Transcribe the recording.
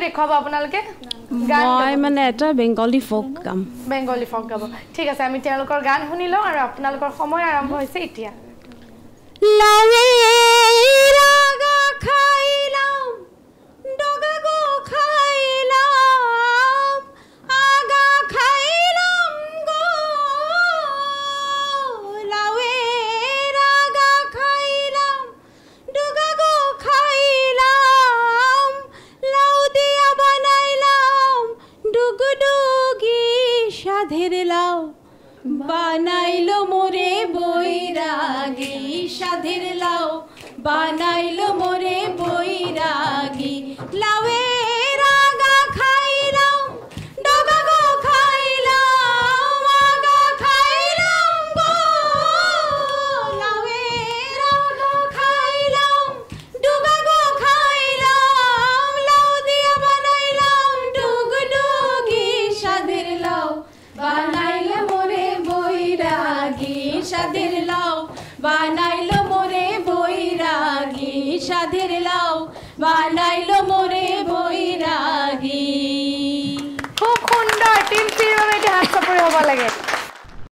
দেখুৱাব আপোনালোকে মই মানে এটা বেংগলী ফোক গাম বেংগলী ফোক গাব ঠিক আছে আমি তেওঁলোকৰ গান শুনি লওঁ আৰু আপোনালোকৰ সময় আৰম্ভ হৈছে এতিয়া লাৱে ৰাগা খাইলাম ডগা গো খাইলাম আগা খাইলাম গো লাৱে রাগা খাইলাম ডগা গো খাইলাম লাউ দিয়া বানাইলাম ডুগডুগি সাধের লাউ বানাইলো মোরে বৈরাগী সাধের লাউ বানাইলো মোরে বৈরাগী লাউে রাগা খাইলাম ডগা গো খাইলাম আগা খাইলাম গো লাউে রাগা খাইলাম ডগা গো খাইলাম লাউ দিয়া বানাইলাম ডুগডুগি সাধের লাউ বানাইলো মোরে বৈরাগী সাধের লাউ বানাইলো মোরে বৈরাগী সাধের লাউ বানাইলো মোরে বৈরাগী খুব সুন্দৰ টিম চিৰ বাবে হাত চাপৰি হ'ব লাগে